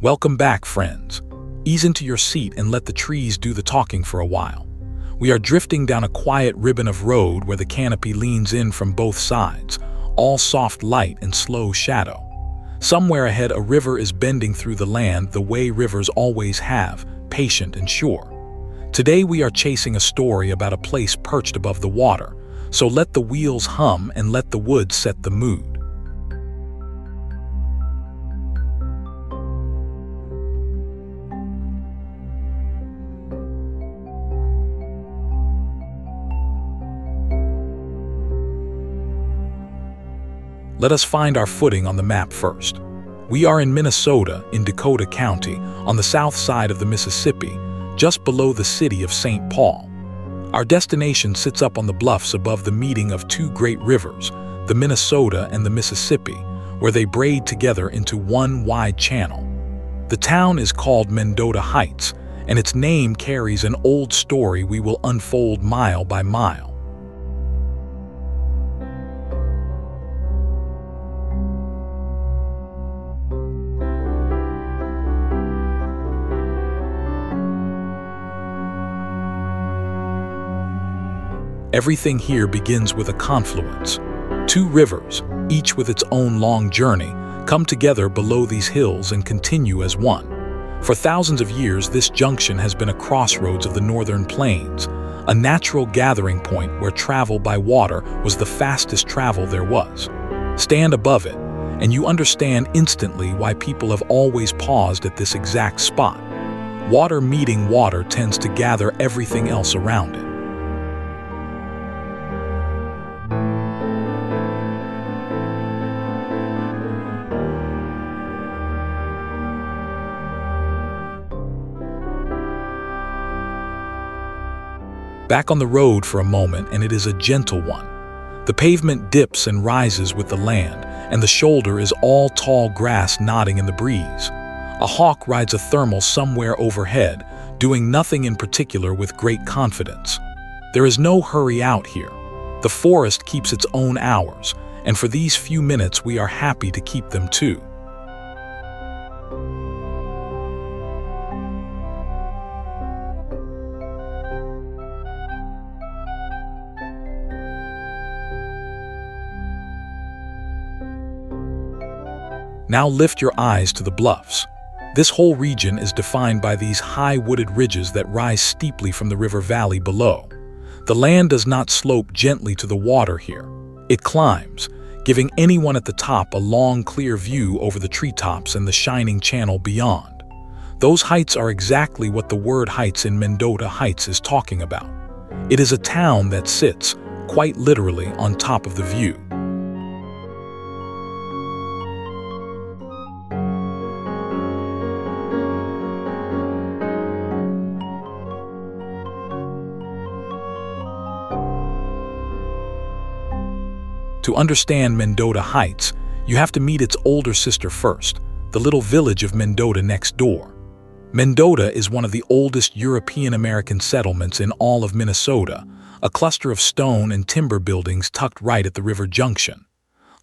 Welcome back, friends. Ease into your seat and let the trees do the talking for a while. We are drifting down a quiet ribbon of road where the canopy leans in from both sides, all soft light and slow shadow. Somewhere ahead, a river is bending through the land the way rivers always have, patient and sure. Today we are chasing a story about a place perched above the water, so let the wheels hum and let the woods set the mood. Let us find our footing on the map first. We are in Minnesota, in Dakota County, on the south side of the Mississippi, just below the city of St. Paul. Our destination sits up on the bluffs above the meeting of two great rivers, the Minnesota and the Mississippi, where they braid together into one wide channel. The town is called Mendota Heights, and its name carries an old story we will unfold mile by mile. Everything here begins with a confluence. Two rivers, each with its own long journey, come together below these hills and continue as one. For thousands of years, this junction has been a crossroads of the northern plains, a natural gathering point where travel by water was the fastest travel there was. Stand above it, and you understand instantly why people have always paused at this exact spot. Water meeting water tends to gather everything else around it. Back on the road for a moment, and it is a gentle one. The pavement dips and rises with the land, and the shoulder is all tall grass nodding in the breeze. A hawk rides a thermal somewhere overhead, doing nothing in particular with great confidence. There is no hurry out here. The forest keeps its own hours, and for these few minutes we are happy to keep them too. Now lift your eyes to the bluffs. This whole region is defined by these high wooded ridges that rise steeply from the river valley below. The land does not slope gently to the water here. It climbs, giving anyone at the top a long, clear view over the treetops and the shining channel beyond. Those heights are exactly what the word heights in Mendota Heights is talking about. It is a town that sits, quite literally, on top of the view. To understand Mendota Heights, you have to meet its older sister first, the little village of Mendota next door. Mendota is one of the oldest European-American settlements in all of Minnesota, a cluster of stone and timber buildings tucked right at the river junction.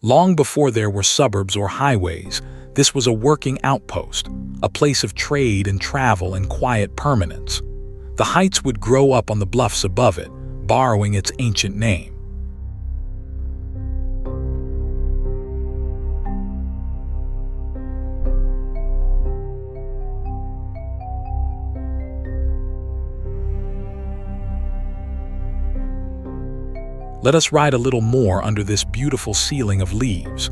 Long before there were suburbs or highways, this was a working outpost, a place of trade and travel and quiet permanence. The heights would grow up on the bluffs above it, borrowing its ancient name. Let us ride a little more under this beautiful ceiling of leaves.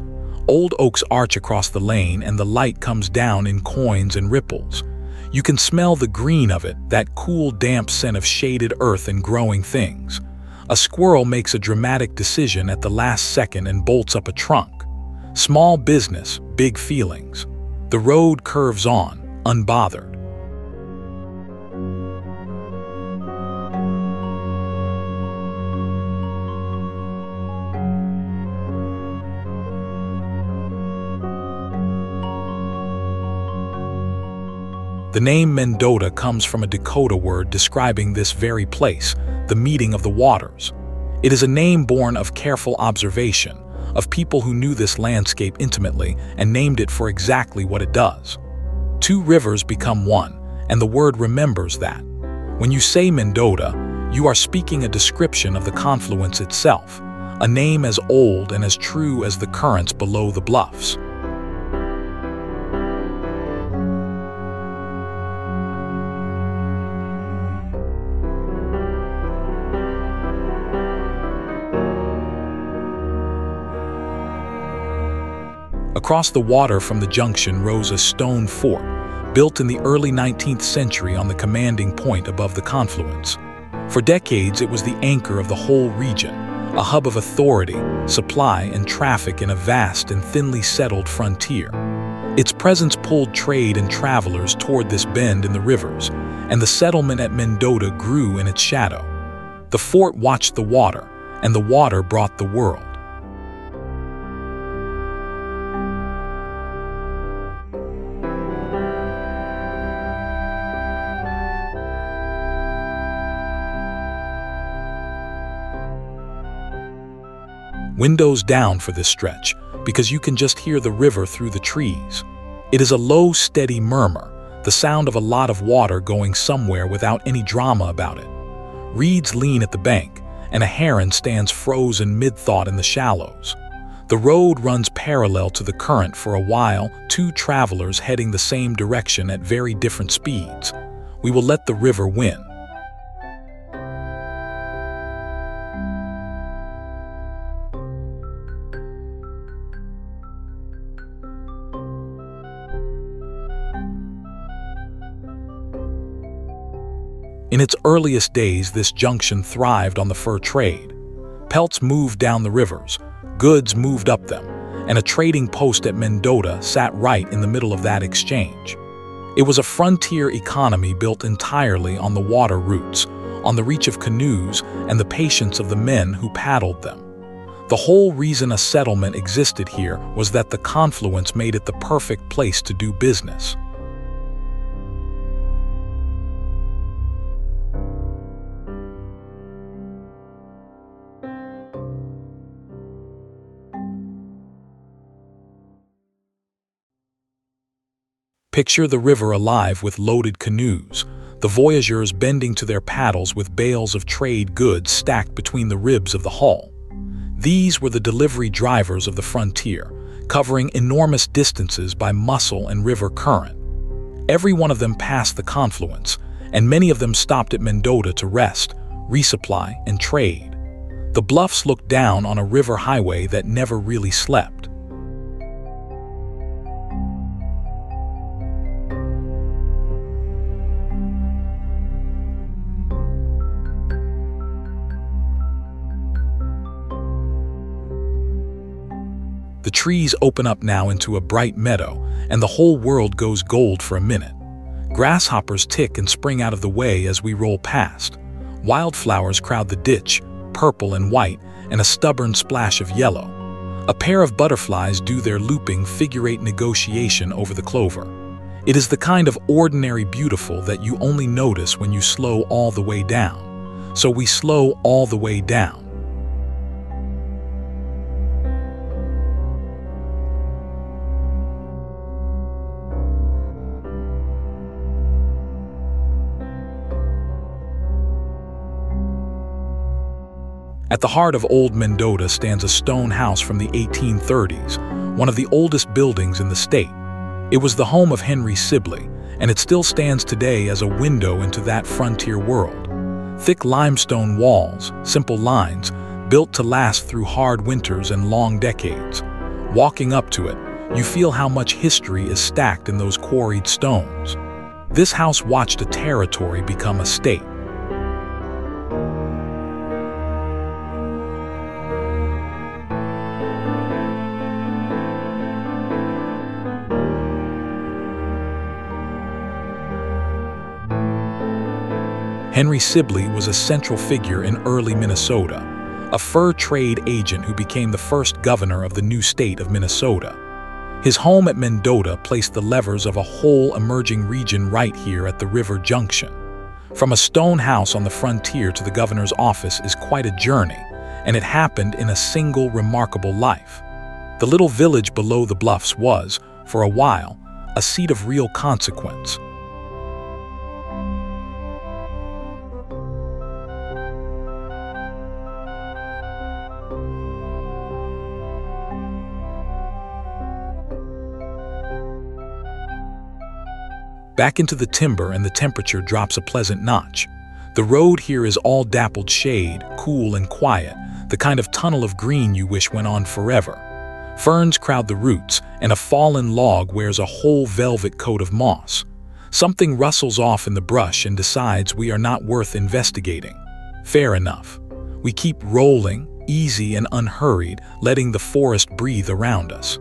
Old oaks arch across the lane and the light comes down in coins and ripples. You can smell the green of it, that cool, damp scent of shaded earth and growing things. A squirrel makes a dramatic decision at the last second and bolts up a trunk. Small business, big feelings. The road curves on, unbothered. The name Mendota comes from a Dakota word describing this very place, the meeting of the waters. It is a name born of careful observation, of people who knew this landscape intimately and named it for exactly what it does. Two rivers become one, and the word remembers that. When you say Mendota, you are speaking a description of the confluence itself, a name as old and as true as the currents below the bluffs. Across the water from the junction rose a stone fort, built in the early 19th century on the commanding point above the confluence. For decades, it was the anchor of the whole region, a hub of authority, supply, and traffic in a vast and thinly settled frontier. Its presence pulled trade and travelers toward this bend in the rivers, and the settlement at Mendota grew in its shadow. The fort watched the water, and the water brought the world. Windows down for this stretch, because you can just hear the river through the trees. It is a low, steady murmur, the sound of a lot of water going somewhere without any drama about it. Reeds lean at the bank, and a heron stands frozen mid-thought in the shallows. The road runs parallel to the current for a while, two travelers heading the same direction at very different speeds. We will let the river win. In its earliest days, this junction thrived on the fur trade. Pelts moved down the rivers, goods moved up them, and a trading post at Mendota sat right in the middle of that exchange. It was a frontier economy built entirely on the water routes, on the reach of canoes and the patience of the men who paddled them. The whole reason a settlement existed here was that the confluence made it the perfect place to do business. Picture the river alive with loaded canoes, the voyageurs bending to their paddles with bales of trade goods stacked between the ribs of the hull. These were the delivery drivers of the frontier, covering enormous distances by muscle and river current. Every one of them passed the confluence, and many of them stopped at Mendota to rest, resupply, and trade. The bluffs looked down on a river highway that never really slept. The trees open up now into a bright meadow, and the whole world goes gold for a minute. Grasshoppers tick and spring out of the way as we roll past. Wildflowers crowd the ditch, purple and white, and a stubborn splash of yellow. A pair of butterflies do their looping figure-eight negotiation over the clover. It is the kind of ordinary beautiful that you only notice when you slow all the way down. So we slow all the way down. At the heart of Old Mendota stands a stone house from the 1830s, one of the oldest buildings in the state. It was the home of Henry Sibley, and it still stands today as a window into that frontier world. Thick limestone walls, simple lines, built to last through hard winters and long decades. Walking up to it, you feel how much history is stacked in those quarried stones. This house watched a territory become a state. Henry Sibley was a central figure in early Minnesota, a fur trade agent who became the first governor of the new state of Minnesota. His home at Mendota placed the levers of a whole emerging region right here at the river junction. From a stone house on the frontier to the governor's office is quite a journey, and it happened in a single remarkable life. The little village below the bluffs was, for a while, a seat of real consequence. Back into the timber and the temperature drops a pleasant notch. The road here is all dappled shade, cool and quiet, the kind of tunnel of green you wish went on forever. Ferns crowd the roots, and a fallen log wears a whole velvet coat of moss. Something rustles off in the brush and decides we are not worth investigating. Fair enough. We keep rolling, easy and unhurried, letting the forest breathe around us.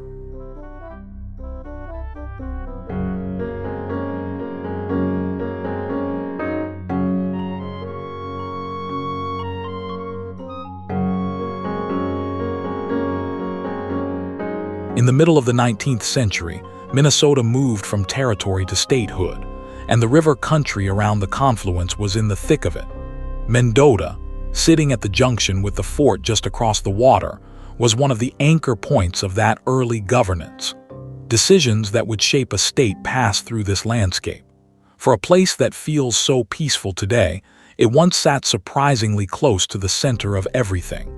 In the middle of the 19th century, Minnesota moved from territory to statehood, and the river country around the confluence was in the thick of it. Mendota, sitting at the junction with the fort just across the water, was one of the anchor points of that early governance. Decisions that would shape a state passed through this landscape. For a place that feels so peaceful today, it once sat surprisingly close to the center of everything.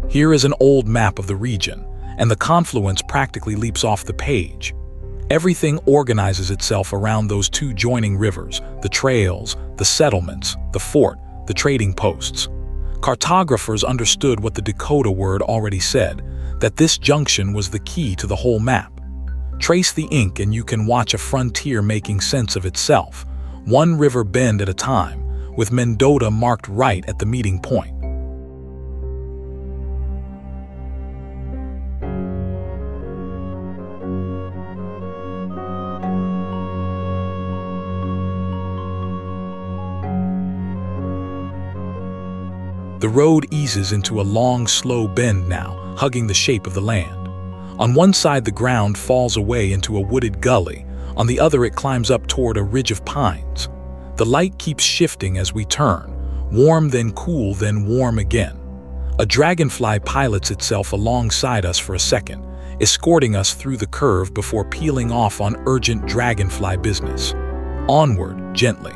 Here is an old map of the region, and the confluence practically leaps off the page. Everything organizes itself around those two joining rivers, the trails, the settlements, the fort, the trading posts. Cartographers understood what the Dakota word already said, that this junction was the key to the whole map. Trace the ink and you can watch a frontier making sense of itself, one river bend at a time, with Mendota marked right at the meeting point. The road eases into a long, slow bend now, hugging the shape of the land. On one side, the ground falls away into a wooded gully. On the other, it climbs up toward a ridge of pines. The light keeps shifting as we turn, warm then cool then warm again. A dragonfly pilots itself alongside us for a second, escorting us through the curve before peeling off on urgent dragonfly business. Onward, gently.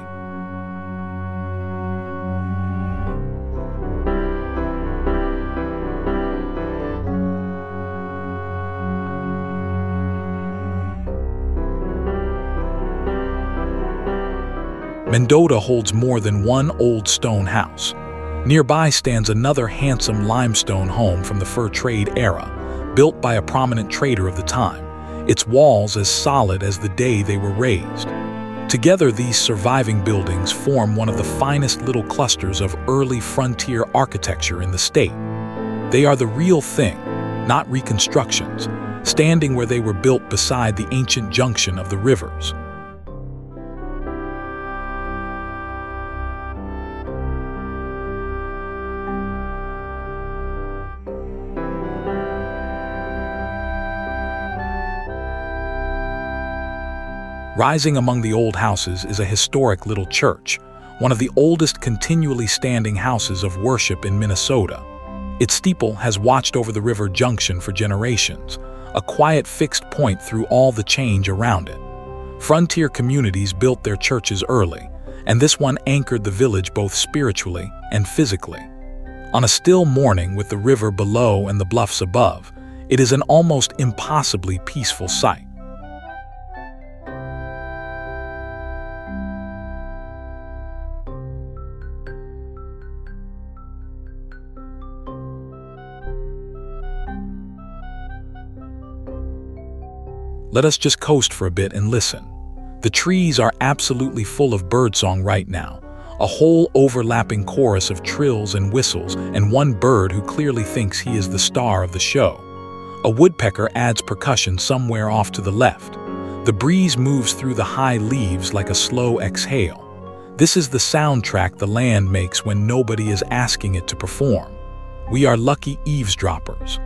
Mendota holds more than one old stone house. Nearby stands another handsome limestone home from the fur trade era, built by a prominent trader of the time, its walls as solid as the day they were raised. Together, these surviving buildings form one of the finest little clusters of early frontier architecture in the state. They are the real thing, not reconstructions, standing where they were built beside the ancient junction of the rivers. Rising among the old houses is a historic little church, one of the oldest continually standing houses of worship in Minnesota. Its steeple has watched over the river junction for generations, a quiet fixed point through all the change around it. Frontier communities built their churches early, and this one anchored the village both spiritually and physically. On a still morning with the river below and the bluffs above, it is an almost impossibly peaceful sight. Let us just coast for a bit and listen. The trees are absolutely full of birdsong right now, a whole overlapping chorus of trills and whistles, and one bird who clearly thinks he is the star of the show. A woodpecker adds percussion somewhere off to the left. The breeze moves through the high leaves like a slow exhale. This is the soundtrack the land makes when nobody is asking it to perform. We are lucky eavesdroppers.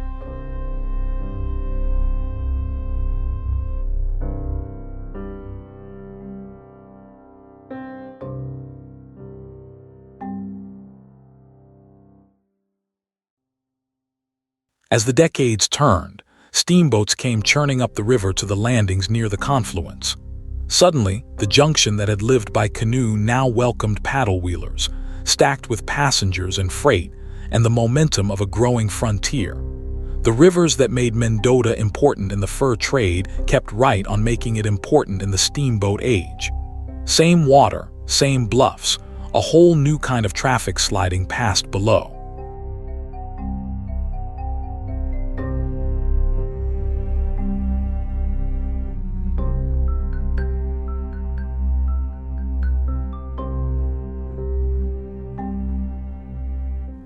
As the decades turned, steamboats came churning up the river to the landings near the confluence. Suddenly, the junction that had lived by canoe now welcomed paddle wheelers, stacked with passengers and freight, and the momentum of a growing frontier. The rivers that made Mendota important in the fur trade kept right on making it important in the steamboat age. Same water, same bluffs, a whole new kind of traffic sliding past below.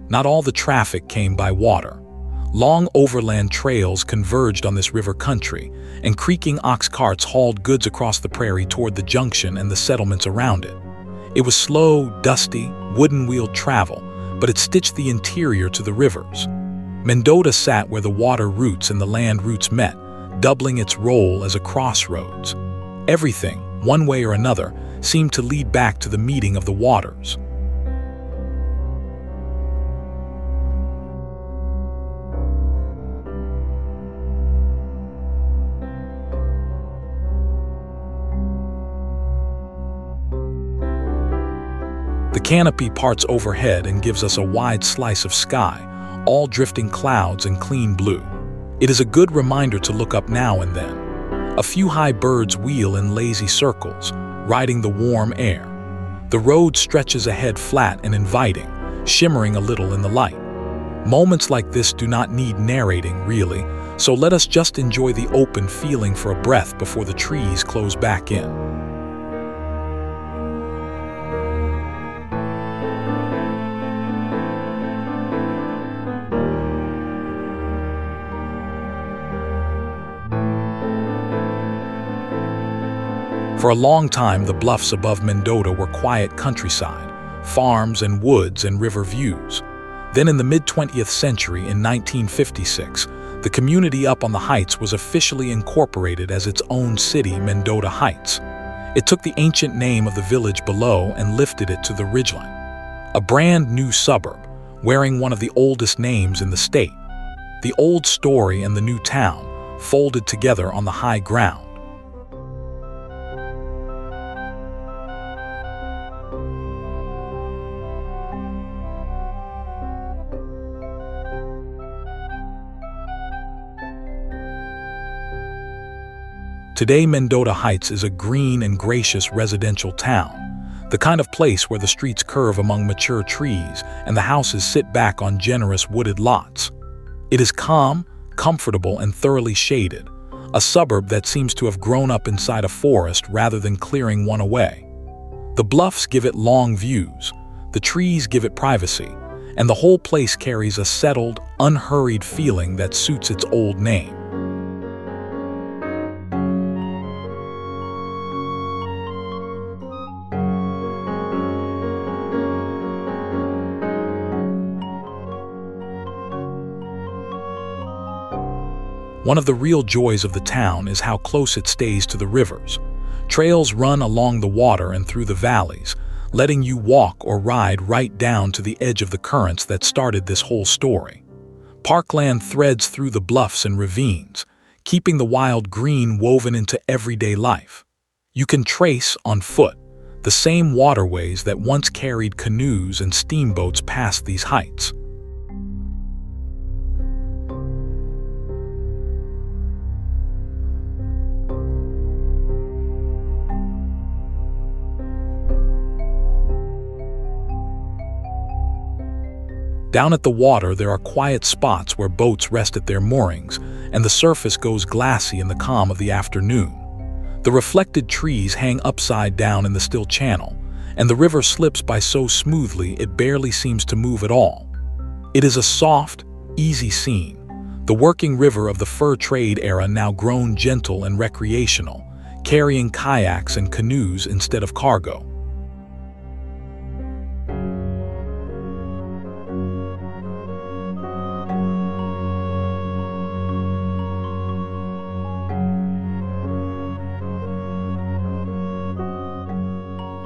Not all the traffic came by water. Long overland trails converged on this river country, and creaking ox carts hauled goods across the prairie toward the junction and the settlements around it. It was slow, dusty, wooden-wheeled travel, but it stitched the interior to the rivers. Mendota sat where the water roots and the land roots met, doubling its role as a crossroads. Everything, one way or another, seemed to lead back to the meeting of the waters. The canopy parts overhead and gives us a wide slice of sky, all drifting clouds and clean blue. It is a good reminder to look up now and then. A few high birds wheel in lazy circles, riding the warm air. The road stretches ahead flat and inviting, shimmering a little in the light. Moments like this do not need narrating, really, so let us just enjoy the open feeling for a breath before the trees close back in. For a long time, the bluffs above Mendota were quiet countryside, farms and woods and river views. Then in the mid-20th century, in 1956, the community up on the heights was officially incorporated as its own city, Mendota Heights. It took the ancient name of the village below and lifted it to the ridgeline. A brand new suburb, wearing one of the oldest names in the state. The old story and the new town, folded together on the high ground. Today, Mendota Heights is a green and gracious residential town, the kind of place where the streets curve among mature trees and the houses sit back on generous wooded lots. It is calm, comfortable, and thoroughly shaded, a suburb that seems to have grown up inside a forest rather than clearing one away. The bluffs give it long views, the trees give it privacy, and the whole place carries a settled, unhurried feeling that suits its old name. One of the real joys of the town is how close it stays to the rivers. Trails run along the water and through the valleys, letting you walk or ride right down to the edge of the currents that started this whole story. Parkland threads through the bluffs and ravines, keeping the wild green woven into everyday life. You can trace, on foot, the same waterways that once carried canoes and steamboats past these heights. Down at the water, there are quiet spots where boats rest at their moorings, and the surface goes glassy in the calm of the afternoon. The reflected trees hang upside down in the still channel, and the river slips by so smoothly it barely seems to move at all. It is a soft, easy scene, the working river of the fur trade era now grown gentle and recreational, carrying kayaks and canoes instead of cargo.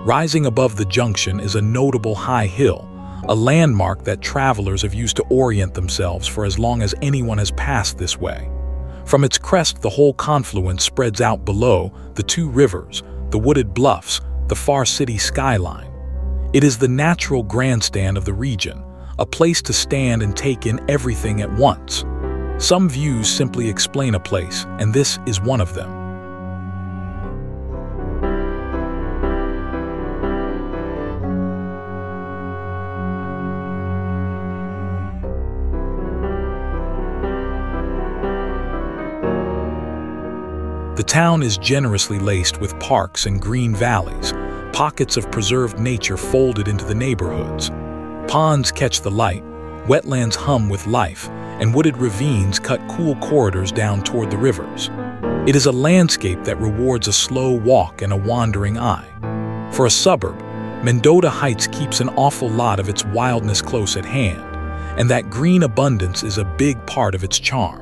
Rising above the junction is a notable high hill, a landmark that travelers have used to orient themselves for as long as anyone has passed this way. From its crest, the whole confluence spreads out below, the two rivers, the wooded bluffs, the far city skyline. It is the natural grandstand of the region, a place to stand and take in everything at once. Some views simply explain a place, and this is one of them. The town is generously laced with parks and green valleys, pockets of preserved nature folded into the neighborhoods. Ponds catch the light, wetlands hum with life, and wooded ravines cut cool corridors down toward the rivers. It is a landscape that rewards a slow walk and a wandering eye. For a suburb, Mendota Heights keeps an awful lot of its wildness close at hand, and that green abundance is a big part of its charm.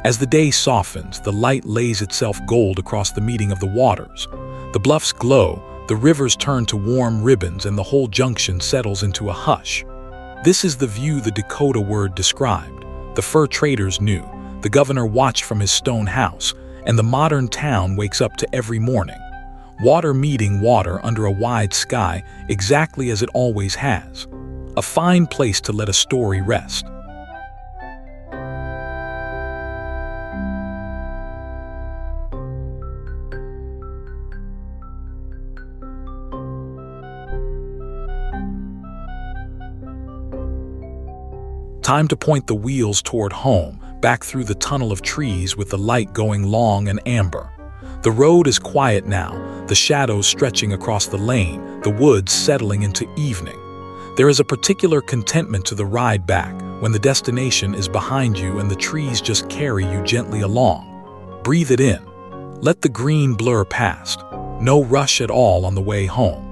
As the day softens, the light lays itself gold across the meeting of the waters. The bluffs glow, the rivers turn to warm ribbons, and the whole junction settles into a hush. This is the view the Dakota word described. The fur traders knew, the governor watched from his stone house, and the modern town wakes up to every morning. Water meeting water under a wide sky, exactly as it always has. A fine place to let a story rest. Time to point the wheels toward home, back through the tunnel of trees with the light going long and amber. The road is quiet now, the shadows stretching across the lane, the woods settling into evening. There is a particular contentment to the ride back, when the destination is behind you and the trees just carry you gently along. Breathe it in. Let the green blur past. No rush at all on the way home.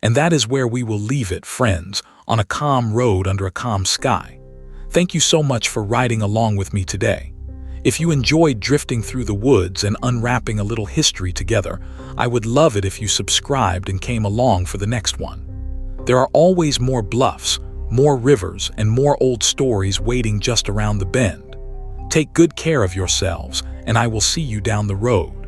And that is where we will leave it, friends, on a calm road under a calm sky. Thank you so much for riding along with me today. If you enjoyed drifting through the woods and unwrapping a little history together, I would love it if you subscribed and came along for the next one. There are always more bluffs, more rivers, and more old stories waiting just around the bend. Take good care of yourselves, and I will see you down the road.